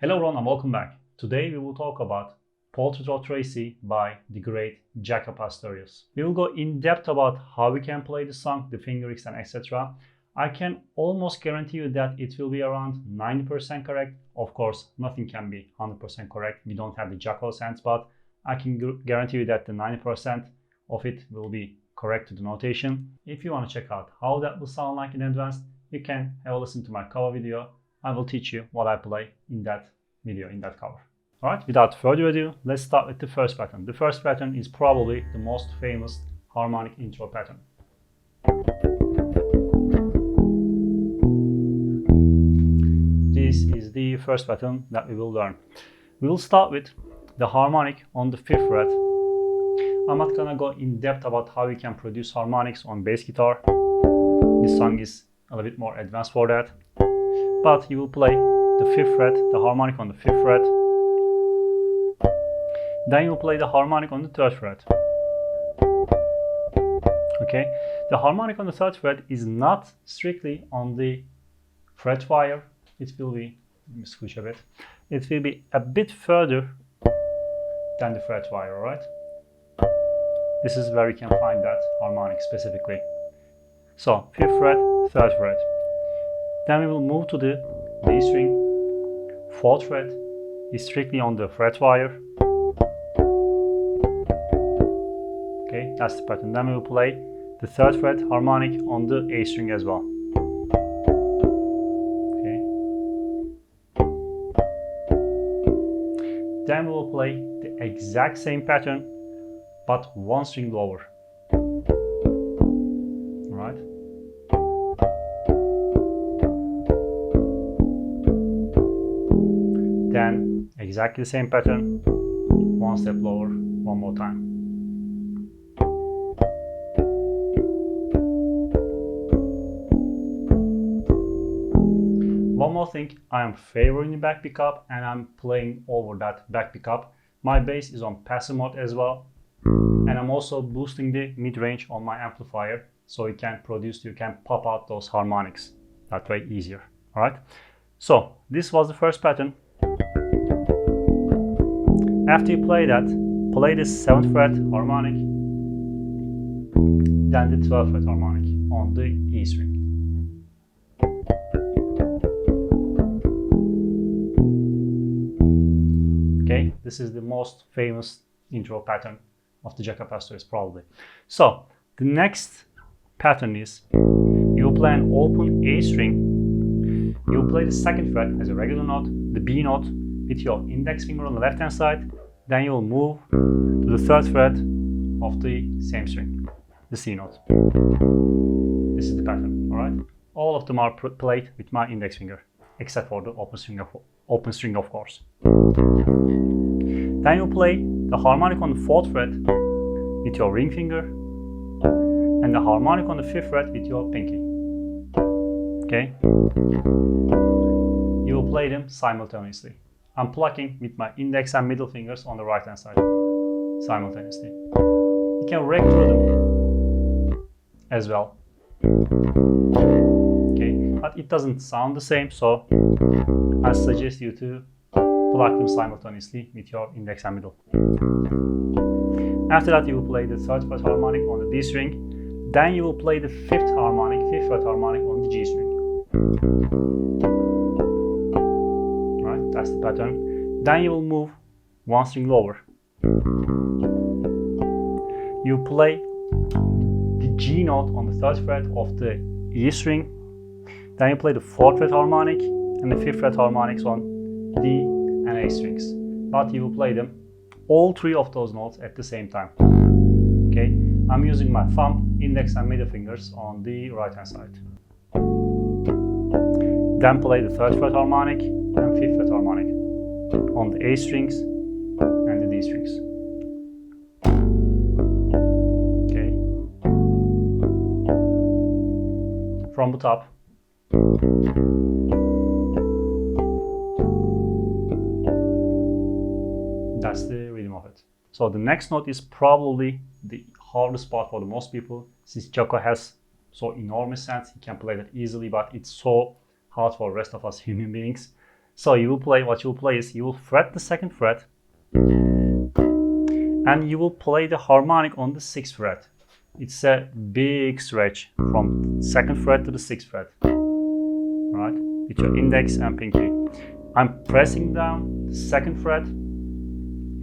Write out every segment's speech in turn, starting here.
Hello everyone and welcome back. Today we will talk about Portrait of Tracy by the great Jaco Pastorius. We will go in depth about how we can play the song, the fingerings and etc. I can almost guarantee you that it will be around 90% correct. Of course, nothing can be 100% correct. We don't have the Jaco sense, but I can guarantee you that the 90% of it will be correct to the notation. If you want to check out how that will sound like in advance, you can have a listen to my cover video. I will teach you what I play in that video, in that cover. Alright, without further ado, let's start with the first pattern. The first pattern is probably the most famous harmonic intro pattern. This is the first pattern that we will learn. We will start with the harmonic on the 5th fret. I'm not gonna go in depth about how you can produce harmonics on bass guitar. This song is a little bit more advanced for that. But you will play the 5th fret, the harmonic on the 5th fret. Then you will play the harmonic on the 3rd fret. Okay, the harmonic on the 3rd fret is not strictly on the fret wire. It will be, let me switch a bit. It will be a bit further than the fret wire, alright? This is where you can find that harmonic specifically. So, 5th fret, 3rd fret. Then we will move to the D string. 4th fret is strictly on the fret wire. Okay, that's the pattern. Then we will play the 3rd fret harmonic on the A string as well. Okay. Then we will play the exact same pattern, but one string lower. Alright. Then exactly the same pattern, one step lower, one more time. One more thing, I am favoring the back pickup and I'm playing over that back pickup. My bass is on passive mode as well. And I'm also boosting the mid-range on my amplifier so you can pop out those harmonics that way easier. Alright, so this was the first pattern. After you play that, play the 7th fret harmonic, then the 12th fret harmonic on the E string. Okay, this is the most famous intro pattern of the Jaco Pastorius probably. So, the next pattern is, you will play an open A string, you will play the 2nd fret as a regular note, the B note, with your index finger on the left hand side, then you will move to the 3rd fret of the same string, the C note. This is the pattern, alright? All of them are played with my index finger, except for the open string of course. Then you play the harmonic on the 4th fret with your ring finger, and the harmonic on the 5th fret with your pinky. Okay? You will play them simultaneously. I'm plucking with my index and middle fingers on the right hand side simultaneously. You can rake through them as well. Okay, but it doesn't sound the same, so I suggest you to pluck them simultaneously with your index and middle. After that, you will play the 3rd fret harmonic on the D string. Then you will play the 5th fret harmonic on the G string. That's the pattern. Then you will move one string lower. You play the G note on the 3rd fret of the E string. Then you play the 4th fret harmonic and the 5th fret harmonics on D and A strings. But you will play them, all 3 of those notes at the same time. Okay, I'm using my thumb, index and middle fingers on the right hand side. Then play the 3rd fret harmonic and 5th fret harmonic on the A strings and the D strings. Okay. From the top. That's the rhythm of it. So the next note is probably the hardest part for the most people, since Jaco has so enormous sense, he can play that easily, but it's so hard for the rest of us human beings. So you will play, what you will play is you will fret the 2nd fret and you will play the harmonic on the 6th fret. It's a big stretch from 2nd fret to the 6th fret. Right? With your index and pinky. I'm pressing down the 2nd fret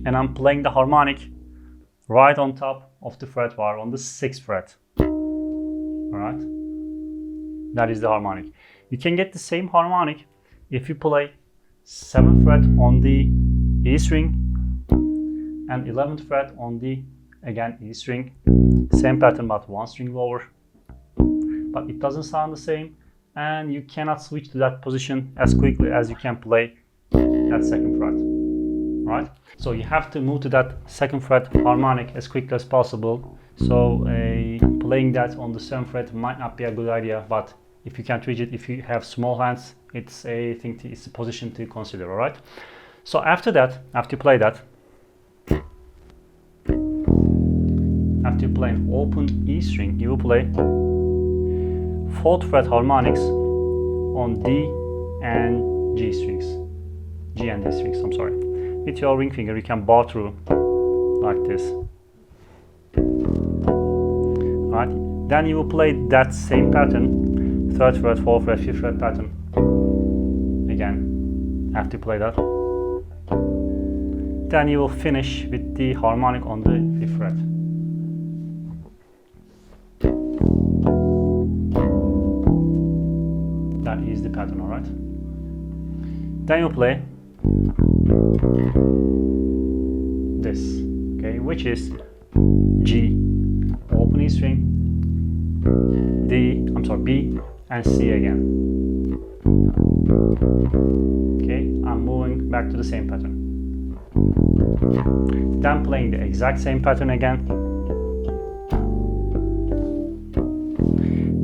and I'm playing the harmonic right on top of the fret bar on the 6th fret. Alright? That is the harmonic. You can get the same harmonic if you play 7th fret on the E string and 11th fret on the, again, E string. Same pattern but 1 string lower. But it doesn't sound the same and you cannot switch to that position as quickly as you can play that 2nd fret. Right? So you have to move to that 2nd fret harmonic as quickly as possible. So playing that on the 7th fret might not be a good idea, but if you can't reach it, if you have small hands, it's a thing it's a position to consider. All right. So after that, after you play that, after you play an open E string, you will play 4th fret harmonics on D and G strings, G and D strings. I'm sorry. With your ring finger, you can bow through like this. Right. Then you will play that same pattern, 3rd fret, 4th fret, 5th fret pattern. Again, after you play that. Then you will finish with the harmonic on the 5th fret. That is the pattern, alright? Then you play this, okay, which is G, open E string, B and C again. Okay, I'm moving back to the same pattern. Then playing the exact same pattern again.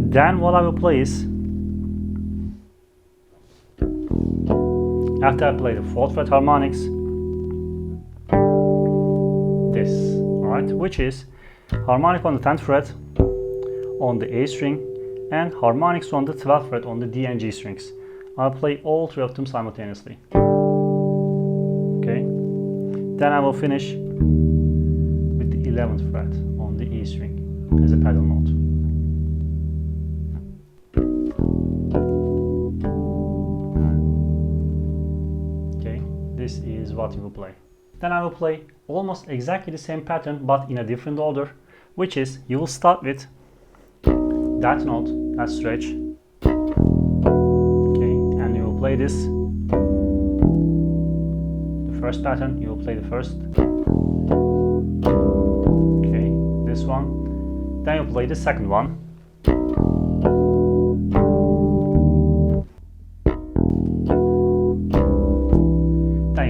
Then what I will play is, after I play the 4th fret harmonics, this, alright, which is harmonic on the 10th fret on the A string and harmonics on the 12th fret on the D and G strings. I'll play all 3 of them simultaneously. Okay, then I will finish with the 11th fret on the E string as a pedal note. This is what you will play. Then I will play almost exactly the same pattern but in a different order, which is you will start with that note, that stretch, okay, and you will play this, the first pattern, you will play the first, okay, this one, then you play the second one,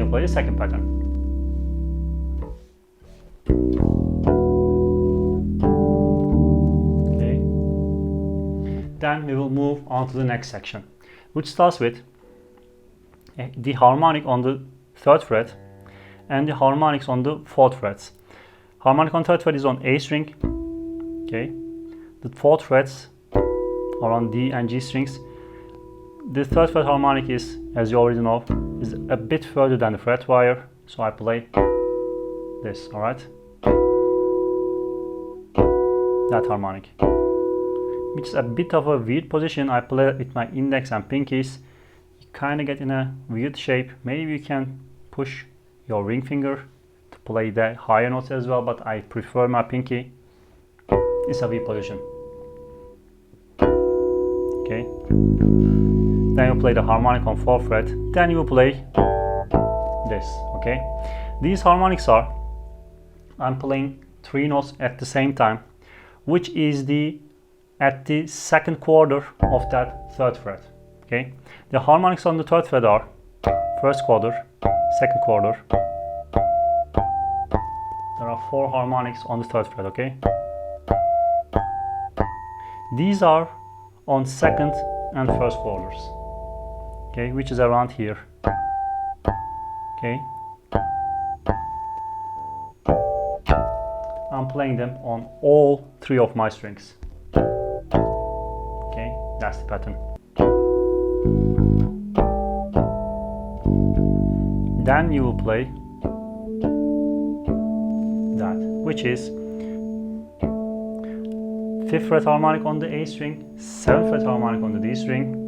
play the second pattern. Okay. Then we will move on to the next section, which starts with the harmonic on the 3rd fret and the harmonics on the 4th frets. Harmonic on 3rd fret is on A string. Okay. The 4th frets are on D and G strings. The 3rd fret harmonic is, as you already know, is a bit further than the fret wire, so I play this, alright? That harmonic, which is a bit of a weird position. I play it with my index and pinkies. You kind of get in a weird shape. Maybe you can push your ring finger to play the higher notes as well, but I prefer my pinky. It's a weird position. Okay. Then you play the harmonic on 4th fret. Then you will play this, okay? These harmonics are, I'm playing 3 notes at the same time, which is at the 2nd quarter of that 3rd fret, okay? The harmonics on the 3rd fret are 1st quarter, 2nd quarter. There are 4 harmonics on the 3rd fret, okay? These are on 2nd and 1st quarters. Okay, which is around here. Okay, I'm playing them on all 3 of my strings. Okay, that's the pattern. Then you will play that, which is 5th fret harmonic on the A string, 7th fret harmonic on the D string.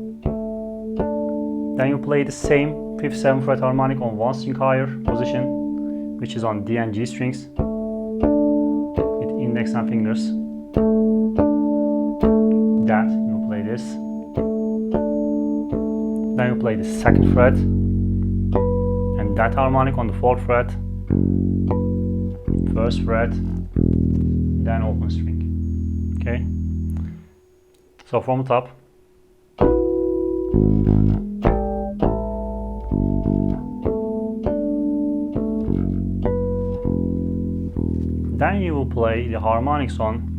Then you play the same 5th, 7th fret harmonic on 1 string higher position, which is on D and G strings, with index and fingers. That you play this. Then you play the 2nd fret and that harmonic on the 4th fret, 1st fret, then open string. Okay, so from the top, then you will play the harmonics on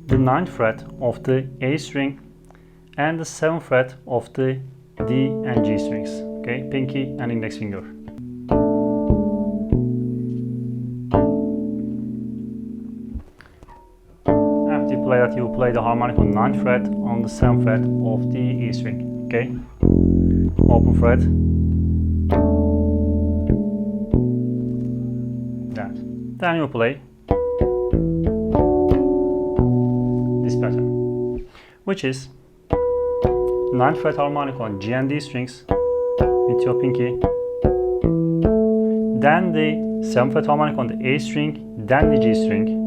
the 9th fret of the A string and the 7th fret of the D and G strings. Okay, pinky and index finger. That you play the harmonic on 9th fret on the 7th fret of the E string. Okay, open fret, that. Then you play this pattern, which is 9th fret harmonic on G and D strings with your pinky, then the 7th fret harmonic on the A string, then the G string.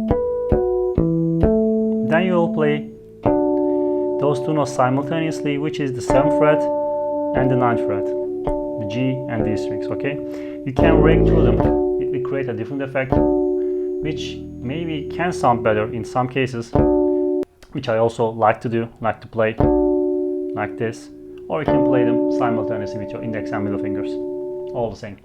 Then you will play those two notes simultaneously, which is the 7th fret and the 9th fret, the G and D strings. Okay, you can ring through them, it will create a different effect, which maybe can sound better in some cases, which I also like to do, like to play like this, or you can play them simultaneously with your index and middle fingers, all the same.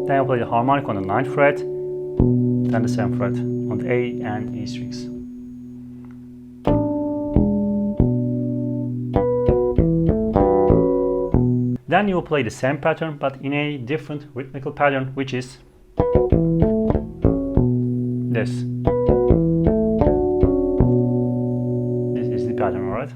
Then you play the harmonic on the 9th fret, then the 7th fret on the A and E strings. Then you will play the same pattern but in a different rhythmical pattern, which is this. This is the pattern, alright?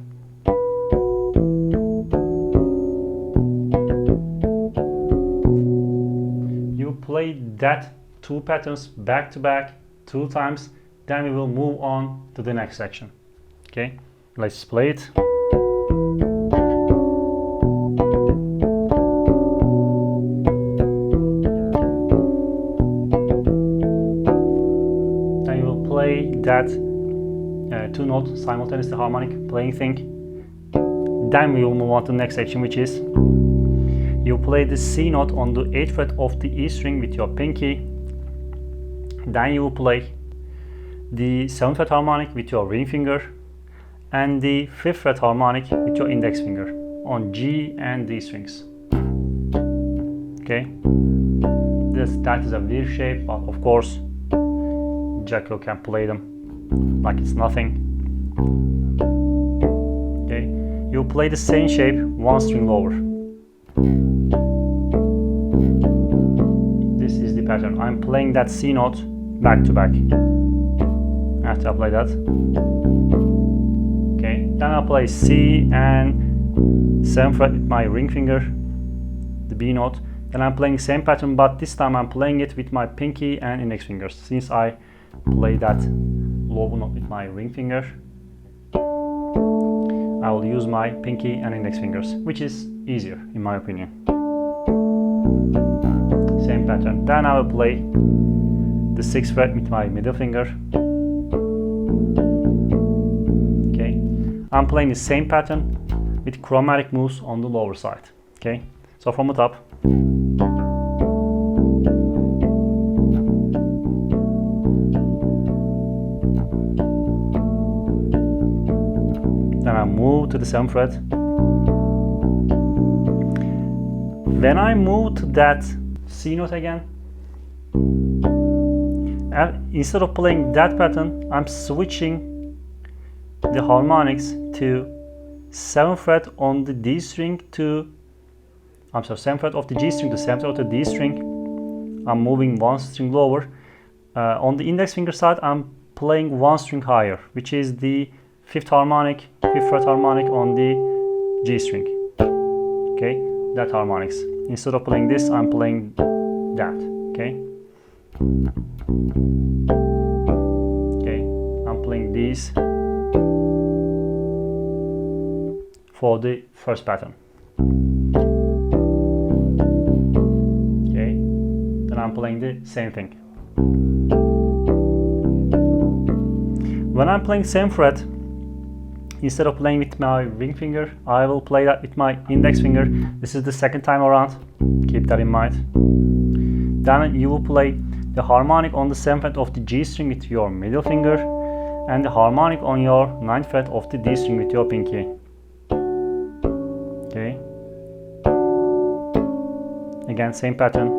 You play that two patterns back to back 2 times, then we will move on to the next section. Okay, let's play it. Then you will play that 2-note simultaneously harmonic playing thing. Then we will move on to the next section, which is you play the C note on the 8th fret of the E string with your pinky. Then you will play the 7th fret harmonic with your ring finger and the 5th fret harmonic with your index finger on G and D strings. Okay, that is a weird shape, but of course Jaco can play them like it's nothing. Okay, you play the same shape 1 string lower. This is the pattern. I'm playing that C note back to back. After I play that, okay, then I'll play C and 7th fret with my ring finger, the B note. Then I'm playing the same pattern, but this time I'm playing it with my pinky and index fingers. Since I play that low note with my ring finger, I will use my pinky and index fingers, which is easier in my opinion. Same pattern. Then I will play the 6th fret with my middle finger. Okay, I'm playing the same pattern with chromatic moves on the lower side. Okay, so from the top, then I move to the 7th fret. When I move to that C note again, and instead of playing that pattern, I'm switching the harmonics to 7th fret on the D string to, 7th fret of the G string to 7th fret of the D string. I'm moving 1 string lower. On the index finger side, I'm playing 1 string higher, which is the 5th harmonic 5th fret harmonic on the G string. Okay, that harmonics. Instead of playing this, I'm playing that. Okay. Okay, I'm playing these for the first pattern. Okay, then I'm playing the same thing. When I'm playing same fret, instead of playing with my ring finger, I will play that with my index finger. This is the second time around. Keep that in mind. Then you will play the harmonic on the 7th fret of the G string with your middle finger, and the harmonic on your 9th fret of the D string with your pinky. Okay. Again, same pattern,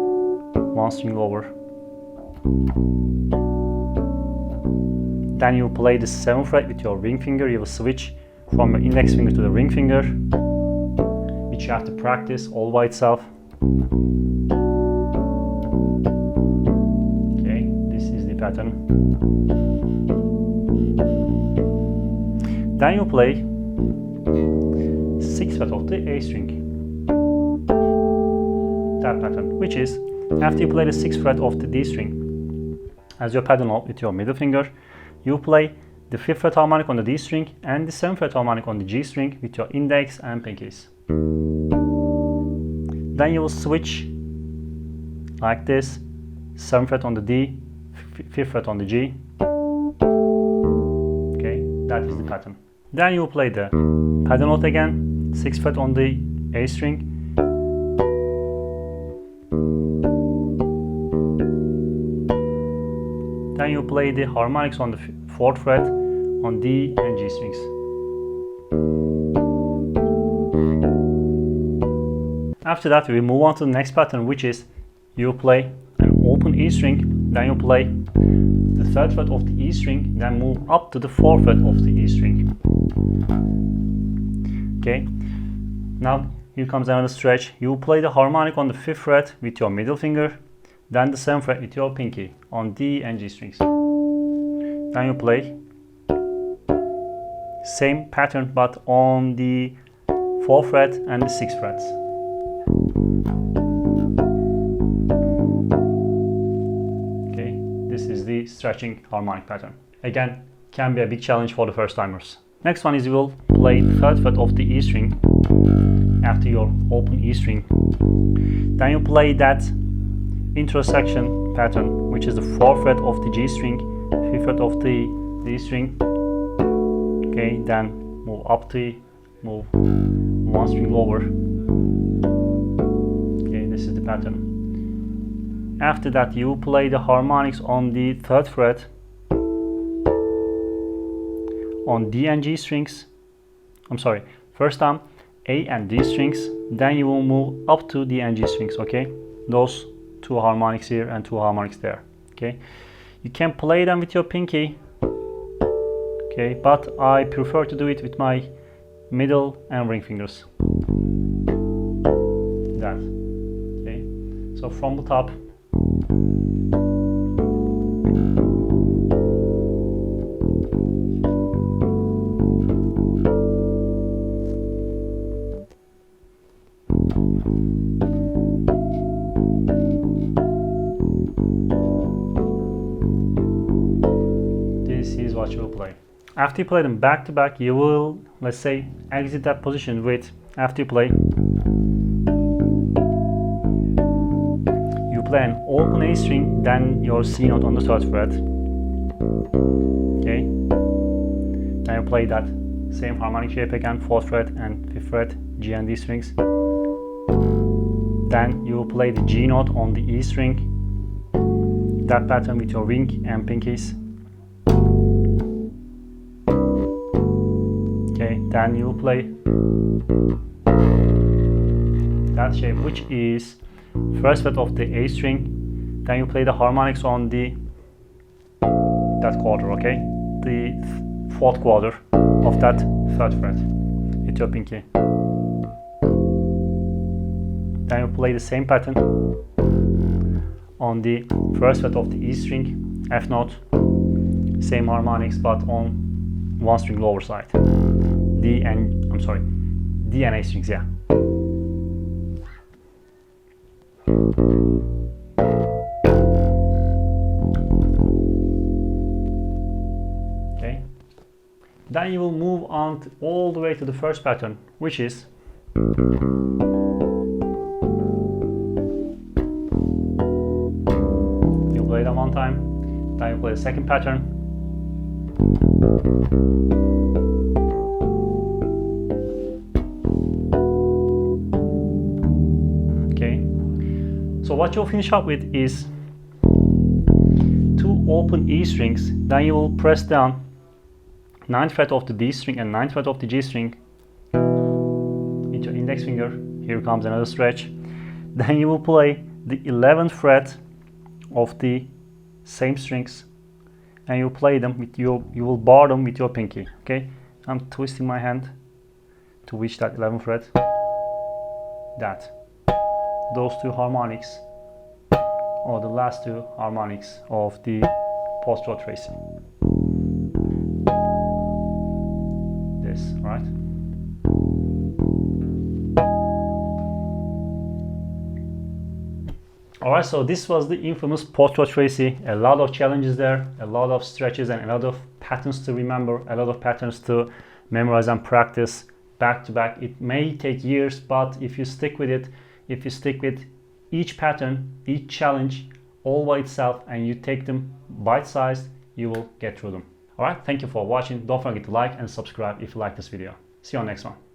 one string lower. Then you play the 7th fret with your ring finger. You will switch from your index finger to the ring finger, which you have to practice all by itself. Okay, this is the pattern. Then you play 6th fret of the A string. That pattern, which is after you play the 6th fret of the D string as your paddle note with your middle finger, you play the 5th fret harmonic on the D string and the 7th fret harmonic on the G string with your index and pinkies. Then you will switch like this, 7th fret on the D, 5th fret on the G. Okay, that is the pattern. Then you will play the paddle note again, 6th fret on the A string. Then you play the harmonics on the 4th fret on D and G strings. After that, we move on to the next pattern, which is you play an open E string, then you play the 3rd fret of the E string, then move up to the 4th fret of the E string. Okay, now here comes another stretch. You play the harmonic on the 5th fret with your middle finger, then the 7th fret with your pinky on D and G strings. Then you play same pattern but on the 4th fret and the 6th frets. Okay, this is the stretching harmonic pattern. Again, can be a big challenge for the first timers. Next one is you will play the 3rd fret of the E string after your open E string. Then you play that intersection pattern, which is the 4th fret of the G string, 5th fret of the D string. Okay, then move up to move one string lower. Okay, this is the pattern. After that, you play the harmonics on the 3rd fret on D and G strings. I'm sorry, first time A and D strings, then you will move up to D and G strings. Okay, those two harmonics here and two harmonics there. Okay, you can play them with your pinky. Okay, but I prefer to do it with my middle and ring fingers. That. Okay, so from the top. This is what you will play. After you play them back to back, you will, let's say, exit that position with, after you play an open A string, then your C note on the 3rd fret. Okay, then you play that same harmonic shape again, 4th fret and 5th fret, G and D strings. Then you will play the G note on the E string, that pattern with your ring and pinkies. Okay, then you will play that shape, which is 1st fret of the A string. Then you play the harmonics on the that quarter, okay, the 4th quarter of that 3rd fret with your pinky. Then you play the same pattern on the 1st fret of the E string, F note, same harmonics but on one string lower side. D and A strings, yeah. Okay. Then you will move on all the way to the first pattern, which is you play that one time, then you play the second pattern. Okay. So what you'll finish up with is 2 open E strings, then you will press down 9th fret of the D string and 9th fret of the G string with your index finger. Here comes another stretch. Then you will play the 11th fret of the same strings, and you play them with you will bar them with your pinky. Okay, I'm twisting my hand to reach that 11th fret. Those 2 harmonics, or the last 2 harmonics of the post-row Tracy. This, right? Alright, so this was the infamous post-row Tracy. A lot of challenges there, a lot of stretches and a lot of patterns to remember, a lot of patterns to memorize and practice back to back. It may take years, but if you stick with it, if you stick with each pattern, each challenge all by itself, and you take them bite-sized, you will get through them. Alright, thank you for watching. Don't forget to like and subscribe if you like this video. See you on the next one.